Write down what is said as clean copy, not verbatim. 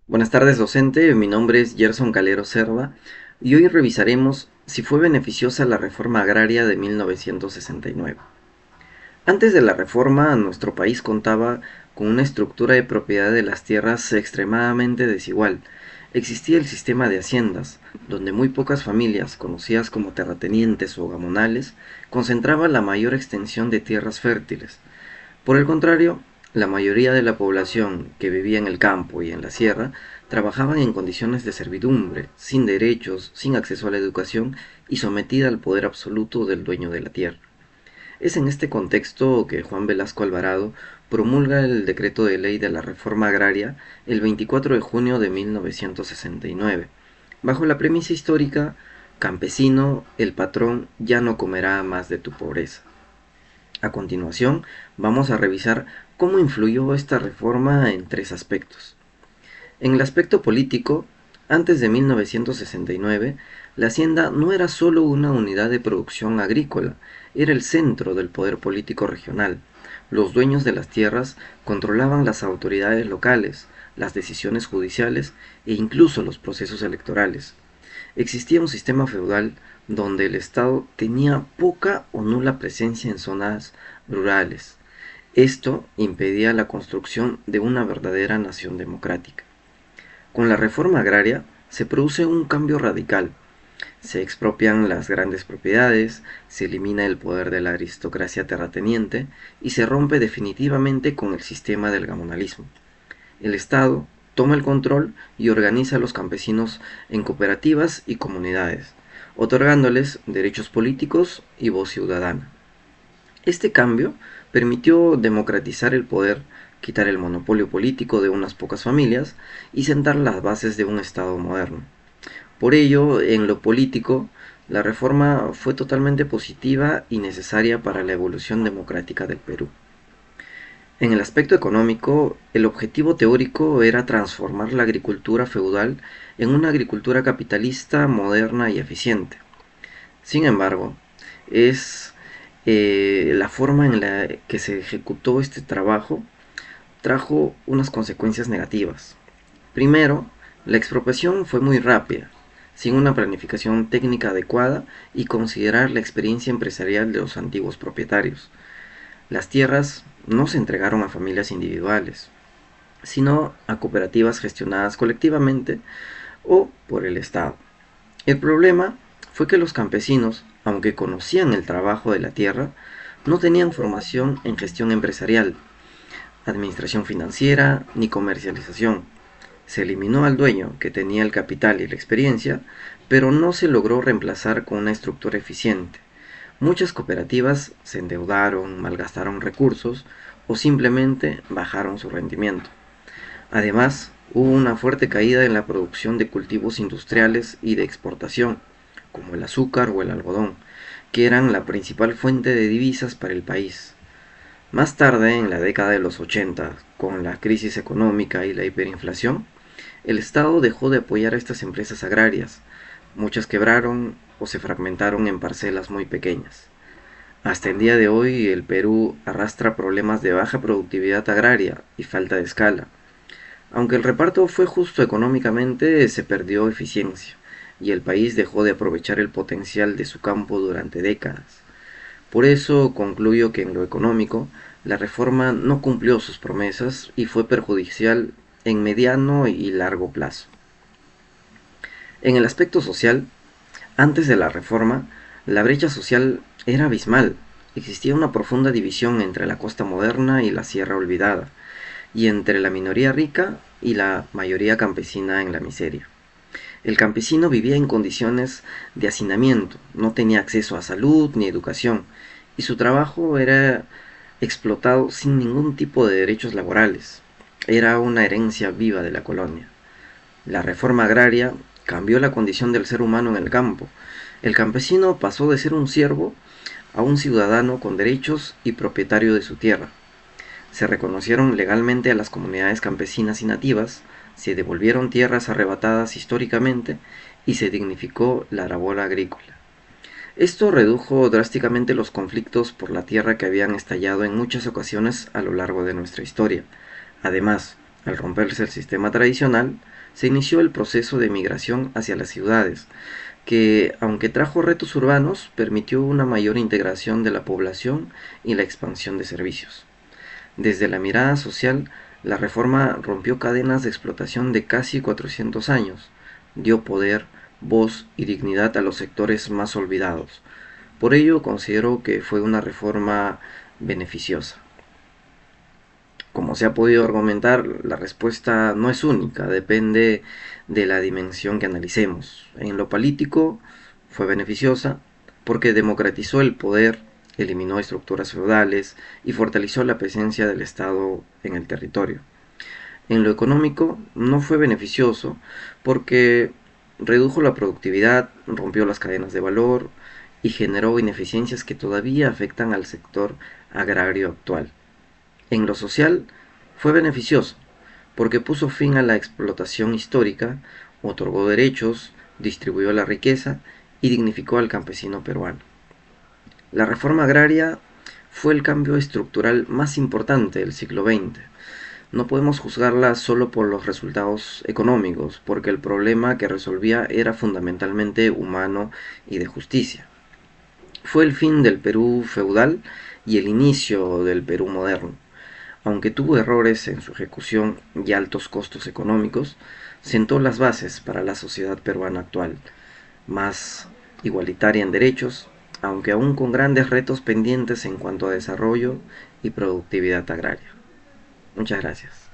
Buenas tardes, docente. Mi nombre es Gerson Calero Cerda y hoy revisaremos si fue beneficiosa la reforma agraria de 1969. Antes de la reforma, nuestro país contaba con una estructura de propiedad de las tierras extremadamente desigual. Existía el sistema de haciendas, donde muy pocas familias, conocidas como terratenientes o gamonales, concentraban la mayor extensión de tierras fértiles. Por el contrario, la mayoría de la población que vivía en el campo y en la sierra trabajaban en condiciones de servidumbre, sin derechos, sin acceso a la educación y sometida al poder absoluto del dueño de la tierra. Es en este contexto que Juan Velasco Alvarado promulga el decreto de ley de la reforma agraria el 24 de junio de 1969, bajo la premisa histórica: campesino, el patrón ya no comerá más de tu pobreza. A continuación, vamos a revisar cómo influyó esta reforma en tres aspectos. En el aspecto político, antes de 1969, la hacienda no era solo una unidad de producción agrícola, era el centro del poder político regional. Los dueños de las tierras controlaban las autoridades locales, las decisiones judiciales e incluso los procesos electorales. Existía un sistema feudal donde el Estado tenía poca o nula presencia en zonas rurales. Esto impedía la construcción de una verdadera nación democrática. Con la reforma agraria se produce un cambio radical. Se expropian las grandes propiedades, se elimina el poder de la aristocracia terrateniente y se rompe definitivamente con el sistema del gamonalismo. El Estado toma el control y organiza a los campesinos en cooperativas y comunidades, otorgándoles derechos políticos y voz ciudadana. Este cambio permitió democratizar el poder, quitar el monopolio político de unas pocas familias y sentar las bases de un Estado moderno. Por ello, en lo político, la reforma fue totalmente positiva y necesaria para la evolución democrática del Perú. En el aspecto económico, el objetivo teórico era transformar la agricultura feudal en una agricultura capitalista, moderna y eficiente. Sin embargo, es la forma en la que se ejecutó este trabajo trajo unas consecuencias negativas. Primero, la expropiación fue muy rápida, sin una planificación técnica adecuada y considerar la experiencia empresarial de los antiguos propietarios. Las tierras no se entregaron a familias individuales, sino a cooperativas gestionadas colectivamente o por el Estado. El problema fue que los campesinos, aunque conocían el trabajo de la tierra, no tenían formación en gestión empresarial, administración financiera ni comercialización. Se eliminó al dueño, que tenía el capital y la experiencia, pero no se logró reemplazar con una estructura eficiente. Muchas cooperativas se endeudaron, malgastaron recursos o simplemente bajaron su rendimiento. Además, hubo una fuerte caída en la producción de cultivos industriales y de exportación, como el azúcar o el algodón, que eran la principal fuente de divisas para el país. Más tarde, en la década de los 80, con la crisis económica y la hiperinflación, el Estado dejó de apoyar a estas empresas agrarias. Muchas quebraron o se fragmentaron en parcelas muy pequeñas. Hasta el día de hoy, el Perú arrastra problemas de baja productividad agraria y falta de escala. Aunque el reparto fue justo económicamente, se perdió eficiencia y el país dejó de aprovechar el potencial de su campo durante décadas. Por eso concluyo que en lo económico, la reforma no cumplió sus promesas y fue perjudicial en mediano y largo plazo. En el aspecto social, antes de la reforma, la brecha social era abismal. Existía una profunda división entre la costa moderna y la sierra olvidada, y entre la minoría rica y la mayoría campesina en la miseria. El campesino vivía en condiciones de hacinamiento, no tenía acceso a salud ni educación, y su trabajo era explotado sin ningún tipo de derechos laborales. Era una herencia viva de la colonia. La reforma agraria cambió la condición del ser humano en el campo. El campesino pasó de ser un siervo a un ciudadano con derechos y propietario de su tierra. Se reconocieron legalmente a las comunidades campesinas y nativas, se devolvieron tierras arrebatadas históricamente y se dignificó la labor agrícola. Esto redujo drásticamente los conflictos por la tierra que habían estallado en muchas ocasiones a lo largo de nuestra historia. Además, Al romperse el sistema tradicional, se inició el proceso de migración hacia las ciudades, que, aunque trajo retos urbanos, permitió una mayor integración de la población y la expansión de servicios. Desde la mirada social, la reforma rompió cadenas de explotación de casi 400 años, dio poder, voz y dignidad a los sectores más olvidados. Por ello considero que fue una reforma beneficiosa. Como se ha podido argumentar, la respuesta no es única, depende de la dimensión que analicemos. En lo político fue beneficiosa porque democratizó el poder, eliminó estructuras feudales y fortaleció la presencia del Estado en el territorio. En lo económico no fue beneficioso porque redujo la productividad, rompió las cadenas de valor y generó ineficiencias que todavía afectan al sector agrario actual. En lo social fue beneficioso porque puso fin a la explotación histórica, otorgó derechos, distribuyó la riqueza y dignificó al campesino peruano. La reforma agraria fue el cambio estructural más importante del siglo XX. No podemos juzgarla solo por los resultados económicos, porque el problema que resolvía era fundamentalmente humano y de justicia. Fue el fin del Perú feudal y el inicio del Perú moderno. Aunque tuvo errores en su ejecución y altos costos económicos, sentó las bases para la sociedad peruana actual, más igualitaria en derechos, aunque aún con grandes retos pendientes en cuanto a desarrollo y productividad agraria. Muchas gracias.